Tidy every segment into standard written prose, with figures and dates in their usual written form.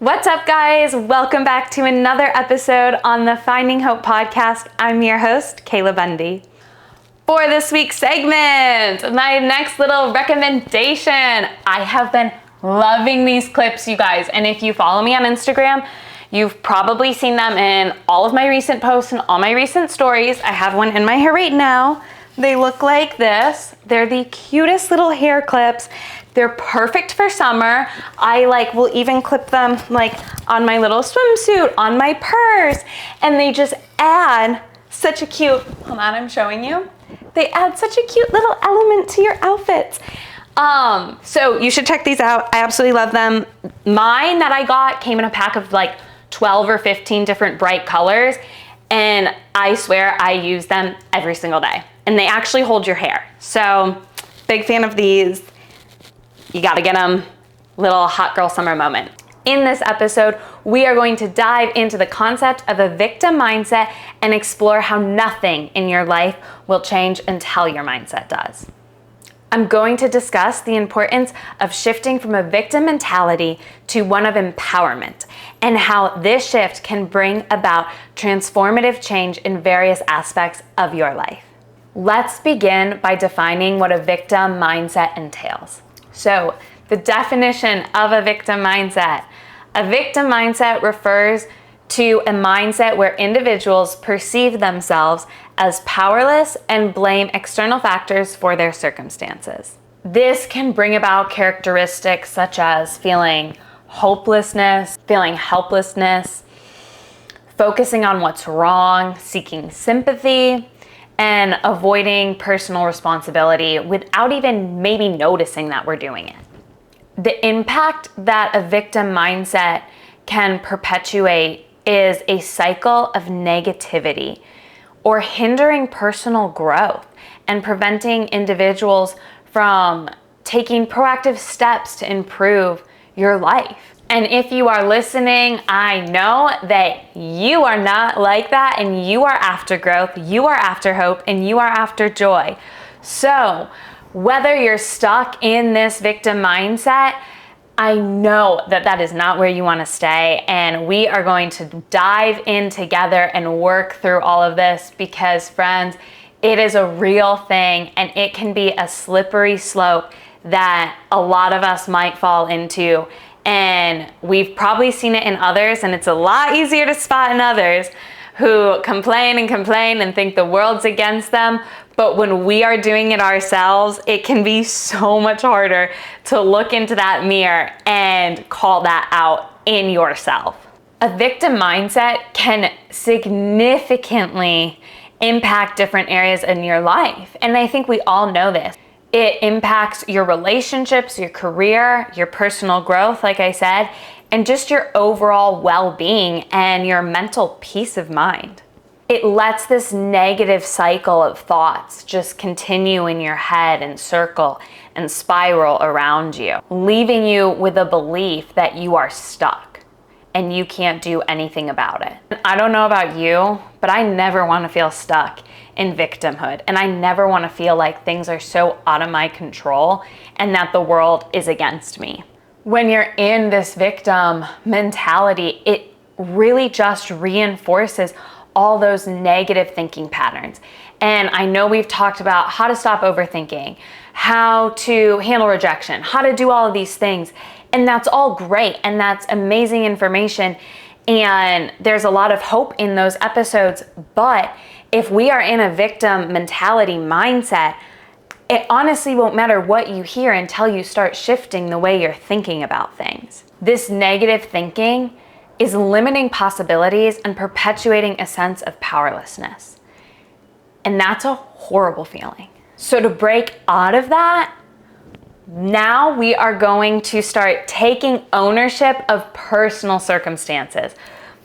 What's up, guys? Welcome back to another episode on the Finding Hope podcast. I'm your host, Kayla Bundy. For this week's segment, my next little recommendation. I have been loving these clips, you guys, and if you follow me on Instagram, you've probably seen them in all of my recent posts and all my recent stories. I have one in my hair right now. They look like this. They're the cutest little hair clips. They're perfect for summer. I will even clip them on my little swimsuit, on my purse, and they just add such a cute, hold on, I'm showing you. They add such a cute little element to your outfits. So you should check these out. I absolutely love them. Mine that I got came in a pack of 12 or 15 different bright colors, and I swear I use them every single day. And they actually hold your hair. So big fan of these. You gotta get them. Little hot girl summer moment. In this episode, we are going to dive into the concept of a victim mindset and explore how nothing in your life will change until your mindset does. I'm going to discuss the importance of shifting from a victim mentality to one of empowerment and how this shift can bring about transformative change in various aspects of your life. Let's begin by defining what a victim mindset entails. So, the definition of a victim mindset. A victim mindset refers to a mindset where individuals perceive themselves as powerless and blame external factors for their circumstances. This can bring about characteristics such as feeling hopelessness, feeling helplessness, focusing on what's wrong, seeking sympathy, and avoiding personal responsibility without even maybe noticing that we're doing it. The impact that a victim mindset can perpetuate is a cycle of negativity or hindering personal growth and preventing individuals from taking proactive steps to improve your life. And if you are listening, I know that you are not like that, and you are after growth, you are after hope, and you are after joy. So whether you're stuck in this victim mindset, I know that that is not where you want to stay, and we are going to dive in together and work through all of this because, friends, it is a real thing, and it can be a slippery slope that a lot of us might fall into. And we've probably seen it in others, and it's a lot easier to spot in others who complain and think the world's against them. But when we are doing it ourselves, it can be so much harder to look into that mirror and call that out in yourself. A victim mindset can significantly impact different areas in your life. And I think we all know this. It impacts your relationships, your career, your personal growth, like I said, and just your overall well-being and your mental peace of mind. It lets this negative cycle of thoughts just continue in your head and circle and spiral around you, leaving you with a belief that you are stuck and you can't do anything about it. I don't know about you, but I never want to feel stuck in victimhood. And I never want to feel like things are so out of my control and that the world is against me. When you're in this victim mentality, it really just reinforces all those negative thinking patterns. And I know we've talked about how to stop overthinking, how to handle rejection, how to do all of these things. And that's all great. And that's amazing information. And there's a lot of hope in those episodes. But if we are in a victim mentality mindset, it honestly won't matter what you hear until you start shifting the way you're thinking about things. This negative thinking is limiting possibilities and perpetuating a sense of powerlessness. And that's a horrible feeling. So to break out of that, now we are going to start taking ownership of personal circumstances.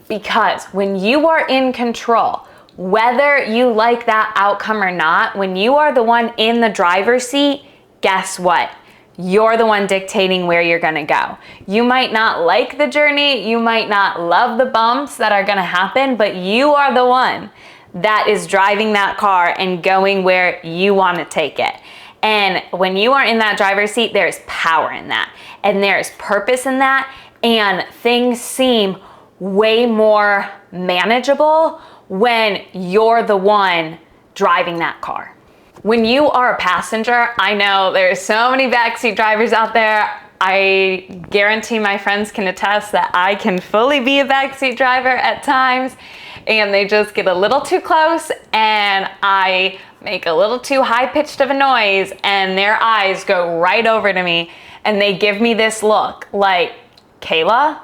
Because when you are in control, whether you like that outcome or not, when you are the one in the driver's seat, guess what? You're the one dictating where you're gonna go. You might not like the journey, you might not love the bumps that are gonna happen, but you are the one that is driving that car and going where you wanna take it. And when you are in that driver's seat, there's power in that, and there's purpose in that, and things seem way more manageable when you're the one driving that car. When you are a passenger, I know there's so many backseat drivers out there. I guarantee my friends can attest that I can fully be a backseat driver at times, and they just get a little too close and I make a little too high-pitched of a noise and their eyes go right over to me and they give me this look like, Kayla,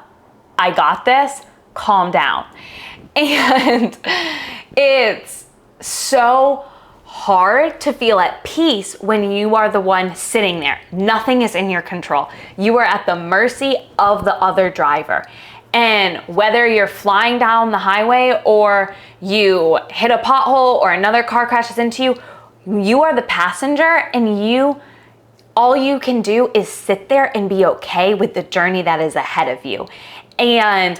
I got this, calm down. And it's so hard to feel at peace when you are the one sitting there. Nothing is in your control. You are at the mercy of the other driver. And whether you're flying down the highway or you hit a pothole or another car crashes into you, you are the passenger, and all you can do is sit there and be okay with the journey that is ahead of you. And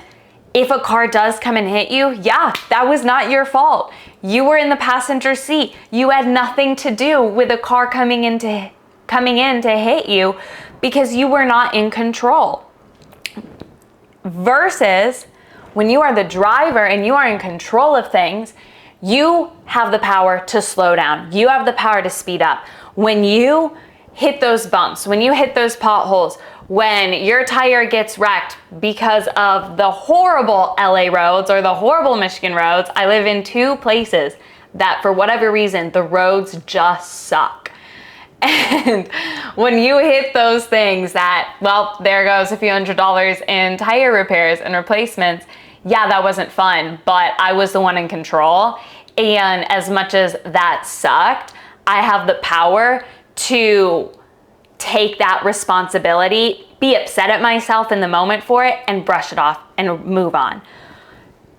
if a car does come and hit you, yeah, that was not your fault. You were in the passenger seat. You had nothing to do with a car coming in to hit you because you were not in control. Versus when you are the driver and you are in control of things, you have the power to slow down. You have the power to speed up. When you hit those bumps, when you hit those potholes, when your tire gets wrecked because of the horrible LA roads or the horrible Michigan roads. I live in two places that for whatever reason, the roads just suck. And when you hit those things that, well, there goes a few $100s in tire repairs and replacements, yeah, that wasn't fun, but I was the one in control. And as much as that sucked, I have the power to take that responsibility, be upset at myself in the moment for it, and brush it off and move on.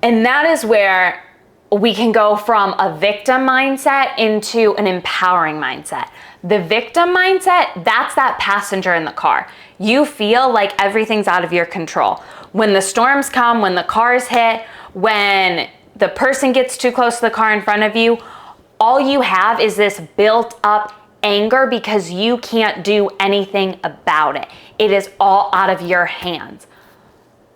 And that is where we can go from a victim mindset into an empowering mindset. The victim mindset, that's that passenger in the car. You feel like everything's out of your control. When the storms come, when the cars hit, when the person gets too close to the car in front of you, all you have is this built up anger because you can't do anything about it. It is all out of your hands.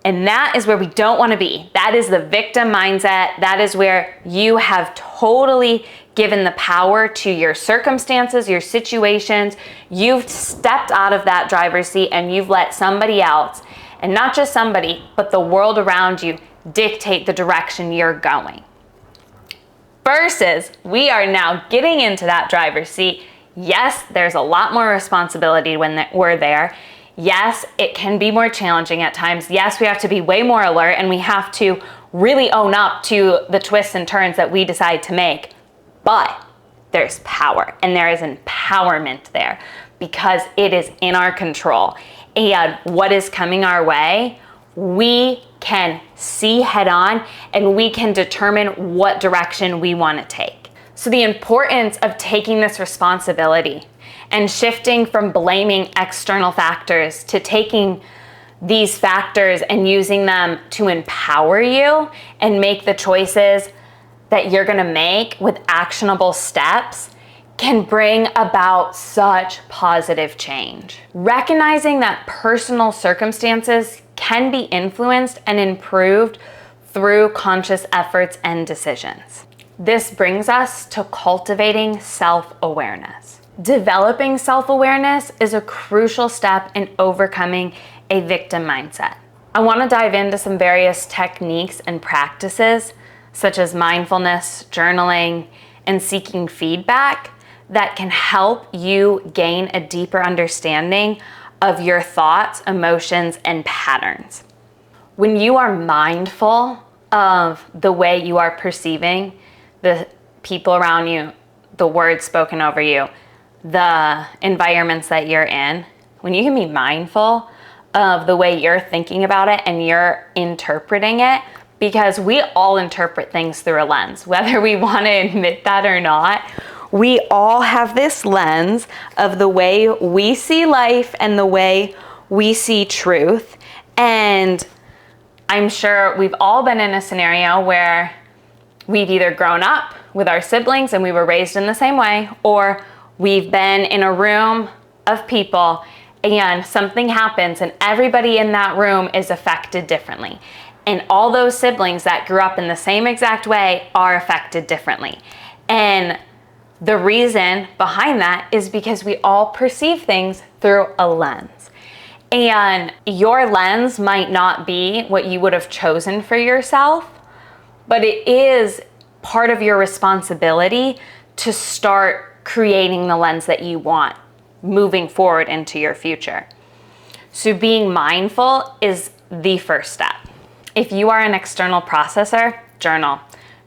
And that is where we don't want to be. That is the victim mindset. That is where you have totally given the power to your circumstances, your situations. You've stepped out of that driver's seat and you've let somebody else, and not just somebody, but the world around you, dictate the direction you're going. Versus, we are now getting into that driver's seat. Yes, there's a lot more responsibility when we're there. Yes, it can be more challenging at times. Yes, we have to be way more alert and we have to really own up to the twists and turns that we decide to make. But there's power and there is empowerment there because it is in our control. And what is coming our way, we can see head on and we can determine what direction we want to take. So the importance of taking this responsibility and shifting from blaming external factors to taking these factors and using them to empower you and make the choices that you're going to make with actionable steps can bring about such positive change. Recognizing that personal circumstances can be influenced and improved through conscious efforts and decisions. This brings us to cultivating self-awareness. Developing self-awareness is a crucial step in overcoming a victim mindset. I want to dive into some various techniques and practices, such as mindfulness, journaling, and seeking feedback that can help you gain a deeper understanding of your thoughts, emotions, and patterns. When you are mindful of the way you are perceiving the people around you, the words spoken over you, the environments that you're in, when you can be mindful of the way you're thinking about it and you're interpreting it, because we all interpret things through a lens, whether we want to admit that or not. We all have this lens of the way we see life and the way we see truth. And I'm sure we've all been in a scenario where we've either grown up with our siblings and we were raised in the same way, or we've been in a room of people and something happens and everybody in that room is affected differently. And all those siblings that grew up in the same exact way are affected differently. And the reason behind that is because we all perceive things through a lens. And your lens might not be what you would have chosen for yourself, but it is part of your responsibility to start creating the lens that you want moving forward into your future. So being mindful is the first step. If you are an external processor, journal.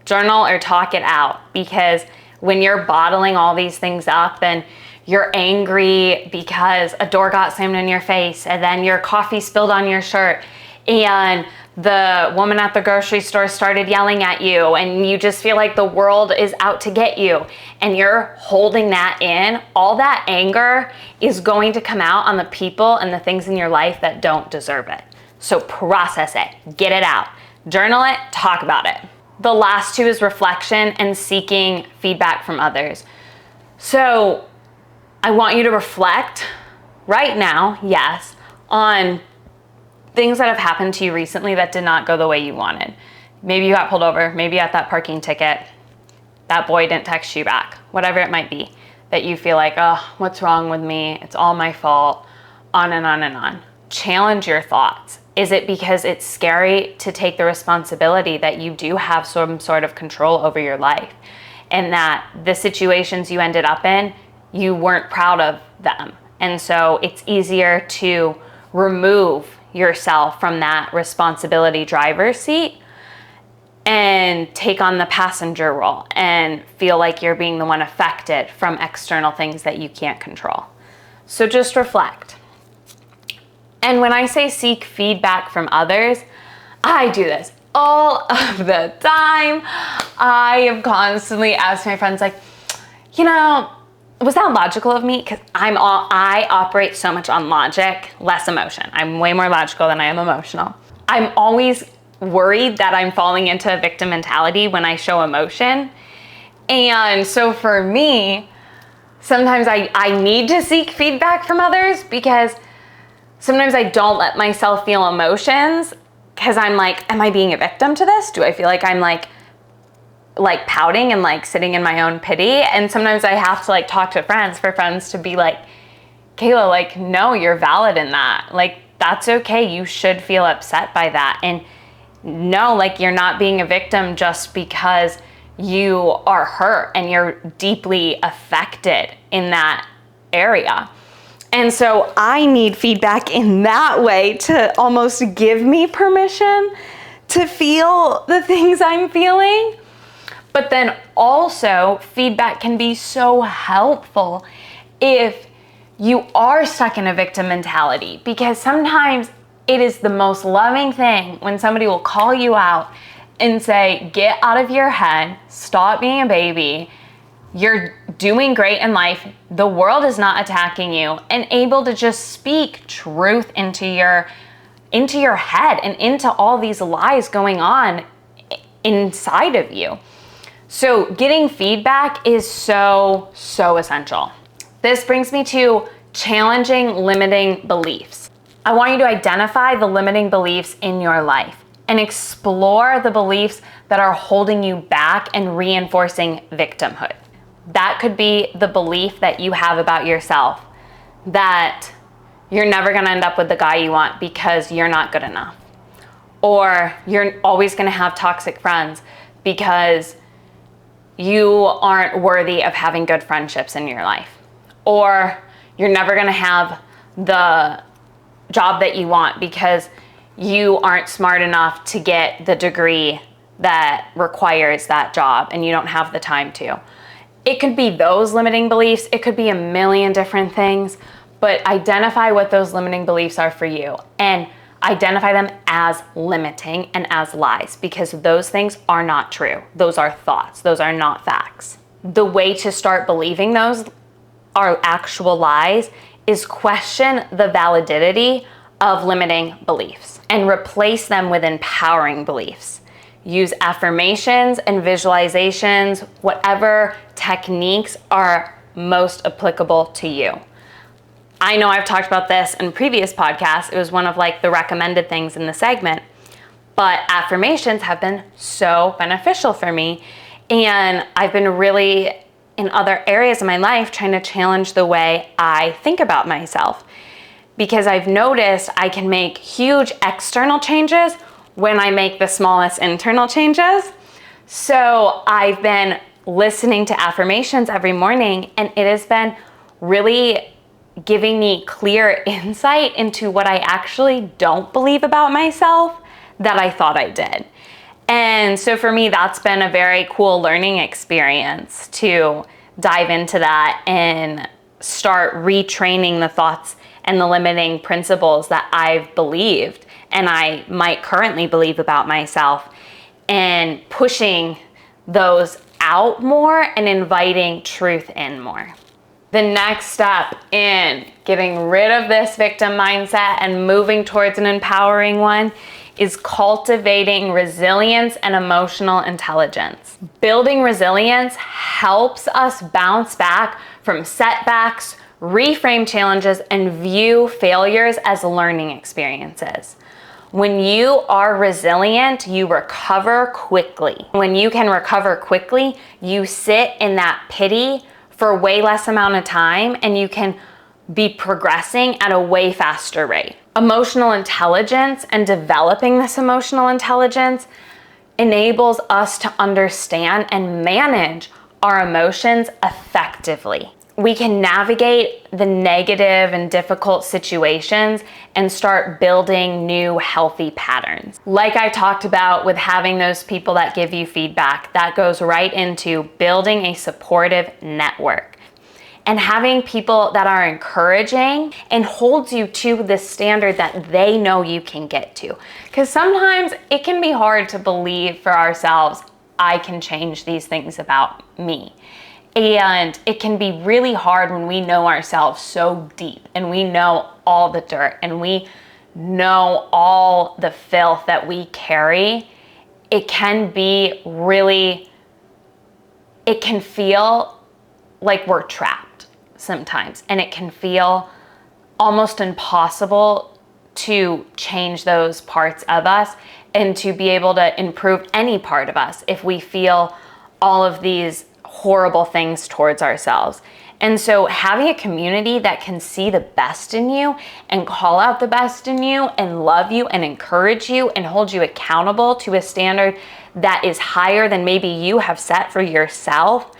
Journal or talk it out, because when you're bottling all these things up and you're angry because a door got slammed in your face and then your coffee spilled on your shirt and the woman at the grocery store started yelling at you and you just feel like the world is out to get you and you're holding that in, all that anger is going to come out on the people and the things in your life that don't deserve it. So process it, get it out, journal it, talk about it. The last two is reflection and seeking feedback from others. So I want you to reflect right now, yes, on things that have happened to you recently that did not go the way you wanted. Maybe you got pulled over, maybe you got that parking ticket, that boy didn't text you back, whatever it might be, that you feel like, oh, what's wrong with me? It's all my fault, on and on and on. Challenge your thoughts. Is it because it's scary to take the responsibility that you do have some sort of control over your life and that the situations you ended up in, you weren't proud of them? And so it's easier to remove yourself from that responsibility driver's seat and take on the passenger role and feel like you're being the one affected from external things that you can't control. So just reflect. And when I say seek feedback from others, I do this all of the time. I am constantly asking my friends, like, was that logical of me? Because I operate so much on logic, less emotion. I'm way more logical than I am emotional. I'm always worried that I'm falling into a victim mentality when I show emotion. And so for me, sometimes I need to seek feedback from others because sometimes I don't let myself feel emotions because I'm like, am I being a victim to this? Do I feel like I'm like pouting and like sitting in my own pity? And sometimes I have to like talk to friends for friends to be like, Kayla, like, no, you're valid in that. Like, that's okay. You should feel upset by that. And no, like, you're not being a victim just because you are hurt and you're deeply affected in that area. And so I need feedback in that way to almost give me permission to feel the things I'm feeling. But then also feedback can be so helpful if you are stuck in a victim mentality, because sometimes it is the most loving thing when somebody will call you out and say, get out of your head, stop being a baby, you're doing great in life, the world is not attacking you, and able to just speak truth into your head and into all these lies going on inside of you. So getting feedback is so essential. This brings me to challenging limiting beliefs. I want you to identify the limiting beliefs in your life and explore the beliefs that are holding you back and reinforcing victimhood. That could be the belief that you have about yourself, that you're never gonna end up with the guy you want because you're not good enough. Or you're always gonna have toxic friends because you aren't worthy of having good friendships in your life. Or you're never gonna have the job that you want because you aren't smart enough to get the degree that requires that job and you don't have the time to. It could be those limiting beliefs. It could be a million different things, but identify what those limiting beliefs are for you and identify them as limiting and as lies, because those things are not true. Those are thoughts. Those are not facts. The way to start believing those are actual lies is question the validity of limiting beliefs and replace them with empowering beliefs. Use affirmations and visualizations, whatever techniques are most applicable to you. I know I've talked about this in previous podcasts. It was one of like the recommended things in the segment, but affirmations have been so beneficial for me. And I've been really in other areas of my life trying to challenge the way I think about myself, because I've noticed I can make huge external changes when I make the smallest internal changes. So I've been listening to affirmations every morning, and it has been really giving me clear insight into what I actually don't believe about myself that I thought I did. And so for me, that's been a very cool learning experience to dive into that and start retraining the thoughts and the limiting principles that I've believed and I might currently believe about myself, and pushing those out more and inviting truth in more. The next step in getting rid of this victim mindset and moving towards an empowering one is cultivating resilience and emotional intelligence. Building resilience helps us bounce back from setbacks, reframe challenges, and view failures as learning experiences. When you are resilient, you recover quickly. When you can recover quickly, you sit in that pity for way less amount of time, and you can be progressing at a way faster rate. Emotional intelligence and developing this emotional intelligence enables us to understand and manage our emotions effectively. We can navigate the negative and difficult situations and start building new healthy patterns. Like I talked about with having those people that give you feedback, that goes right into building a supportive network and having people that are encouraging and holds you to the standard that they know you can get to. Because sometimes it can be hard to believe for ourselves, I can change these things about me. And it can be really hard when we know ourselves so deep and we know all the dirt and we know all the filth that we carry. It can be really, it can feel like we're trapped sometimes, and it can feel almost impossible to change those parts of us and to be able to improve any part of us if we feel all of these horrible things towards ourselves. And so having a community that can see the best in you and call out the best in you and love you and encourage you and hold you accountable to a standard that is higher than maybe you have set for yourself,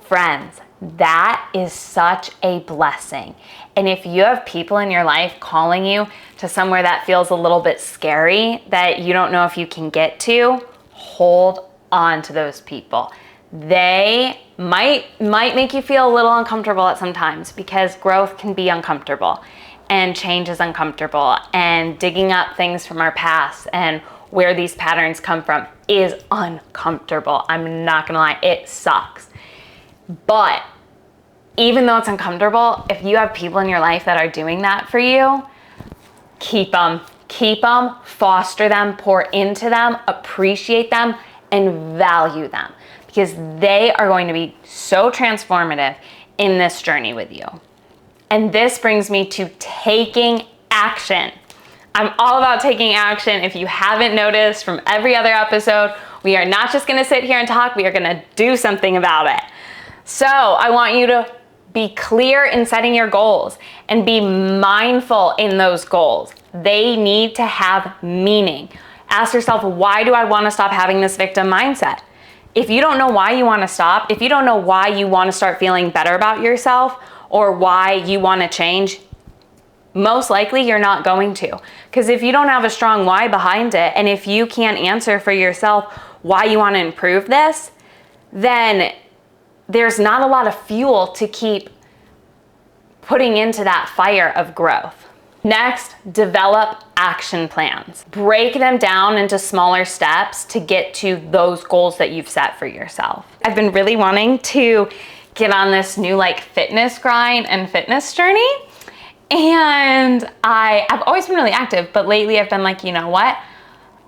friends, that is such a blessing. And if you have people in your life calling you to somewhere that feels a little bit scary, that you don't know if you can get to, hold on to those people. They might make you feel a little uncomfortable at some times, because growth can be uncomfortable and change is uncomfortable, and digging up things from our past and where these patterns come from is uncomfortable. I'm not gonna lie, it sucks. But even though it's uncomfortable, if you have people in your life that are doing that for you, keep them, foster them, pour into them, appreciate them, and value them, because they are going to be so transformative in this journey with you. And this brings me to taking action. I'm all about taking action. If you haven't noticed from every other episode, we are not just gonna sit here and talk, we are gonna do something about it. So I want you to be clear in setting your goals and be mindful in those goals. They need to have meaning. Ask yourself, why do I want to stop having this victim mindset? If you don't know why you want to stop, if you don't know why you want to start feeling better about yourself or why you want to change, most likely you're not going to. Because if you don't have a strong why behind it, and if you can't answer for yourself why you want to improve this, then there's not a lot of fuel to keep putting into that fire of growth. Next, develop action plans. Break them down into smaller steps to get to those goals that you've set for yourself. I've been really wanting to get on this new fitness grind and fitness journey. And I've always been really active, but lately I've been like, you know what?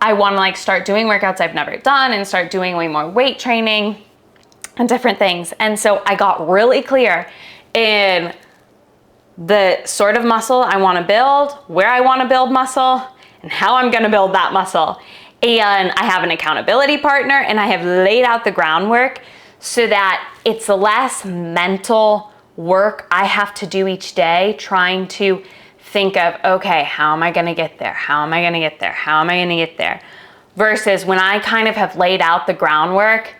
I want to start doing workouts I've never done and start doing way more weight training and different things. And so I got really clear in the sort of muscle I want to build, where I want to build muscle, and how I'm going to build that muscle. And I have an accountability partner, and I have laid out the groundwork so that it's less mental work I have to do each day trying to think of, okay, how am I going to get there? How am I going to get there? How am I going to get there? Versus when I kind of have laid out the groundwork,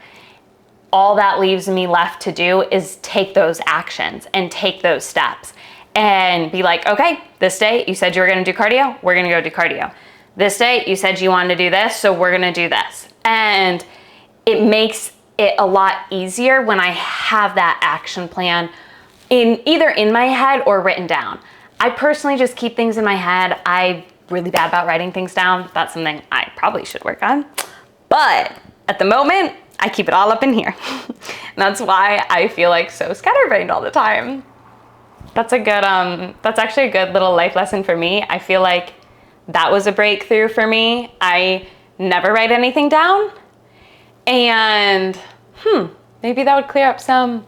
all that leaves me left to do is take those actions and take those steps and be like, okay, this day you said you were going to do cardio, we're going to go do cardio. This day you said you wanted to do this, so we're going to do this. And it makes it a lot easier when I have that action plan either in my head or written down. I personally just keep things in my head. I'm really bad about writing things down. That's something I probably should work on. But at the moment, I keep it all up in here. And that's why I feel like so scatterbrained all the time. That's actually a good little life lesson for me. I feel like that was a breakthrough for me. I never write anything down. And maybe that would clear up some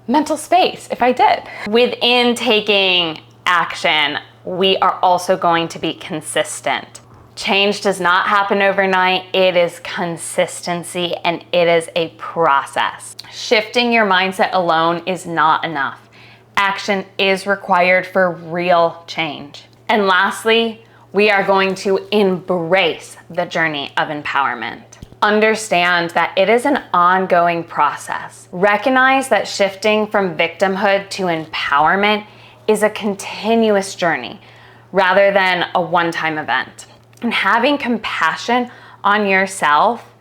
mental space if I did. Within taking action, we are also going to be consistent. Change does not happen overnight. It is consistency, and it is a process. Shifting your mindset alone is not enough. Action is required for real change. And lastly, we are going to embrace the journey of empowerment. Understand that it is an ongoing process. Recognize that shifting from victimhood to empowerment is a continuous journey rather than a one-time event. And having compassion on yourself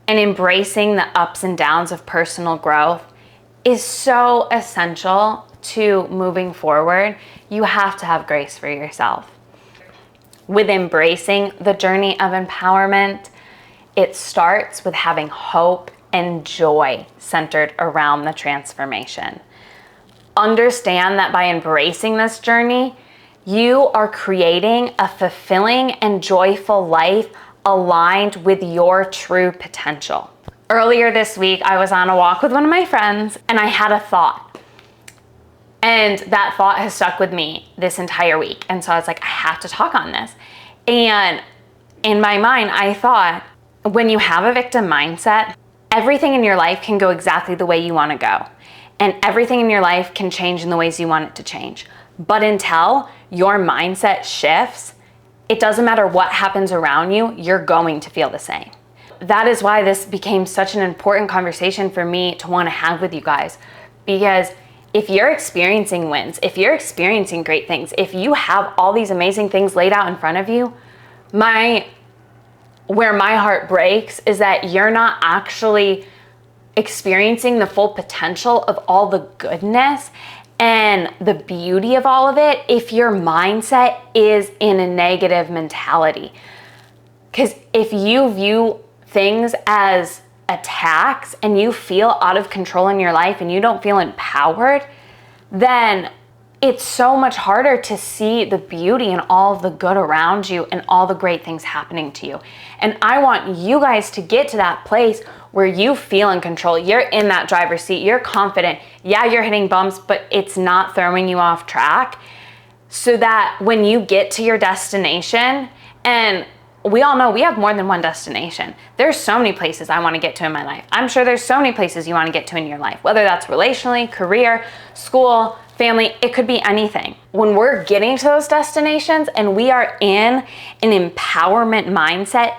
and embracing the ups and downs of personal growth is so essential to moving forward. You have to have grace for yourself. With embracing the journey of empowerment, it starts with having hope and joy centered around the transformation. Understand that by embracing this journey, you are creating a fulfilling and joyful life aligned with your true potential. Earlier this week, I was on a walk with one of my friends and I had a thought. And that thought has stuck with me this entire week. And so I was like, I have to talk on this. And in my mind, I thought, when you have a victim mindset, everything in your life can go exactly the way you want to go. And everything in your life can change in the ways you want it to change. But until your mindset shifts, it doesn't matter what happens around you, you're going to feel the same. That is why this became such an important conversation for me to want to have with you guys. Because if you're experiencing wins, if you're experiencing great things, if you have all these amazing things laid out in front of you, where my heart breaks is that you're not actually experiencing the full potential of all the goodness and the beauty of all of it if your mindset is in a negative mentality. Because if you view things as attacks and you feel out of control in your life and you don't feel empowered, then it's so much harder to see the beauty and all the good around you and all the great things happening to you. And I want you guys to get to that place where you feel in control. You're in that driver's seat. You're confident. Yeah, you're hitting bumps, but it's not throwing you off track. So that when you get to your destination, and we all know we have more than one destination. There's so many places I want to get to in my life. I'm sure there's so many places you want to get to in your life, whether that's relationally, career, school, family, it could be anything. When we're getting to those destinations and we are in an empowerment mindset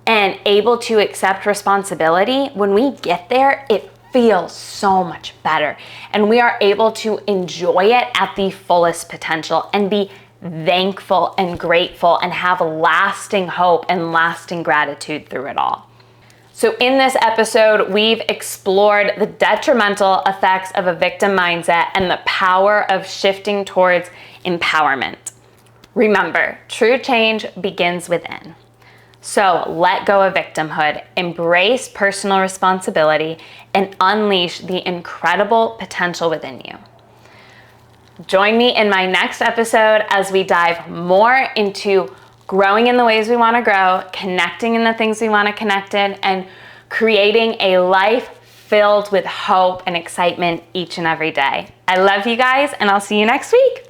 and able to accept responsibility, when we get there, it feels so much better. And we are able to enjoy it at the fullest potential and be thankful and grateful and have lasting hope and lasting gratitude through it all. So in this episode, we've explored the detrimental effects of a victim mindset and the power of shifting towards empowerment. Remember, true change begins within. So let go of victimhood, embrace personal responsibility, and unleash the incredible potential within you. Join me in my next episode as we dive more into growing in the ways we want to grow, connecting in the things we want to connect in, and creating a life filled with hope and excitement each and every day. I love you guys, and I'll see you next week.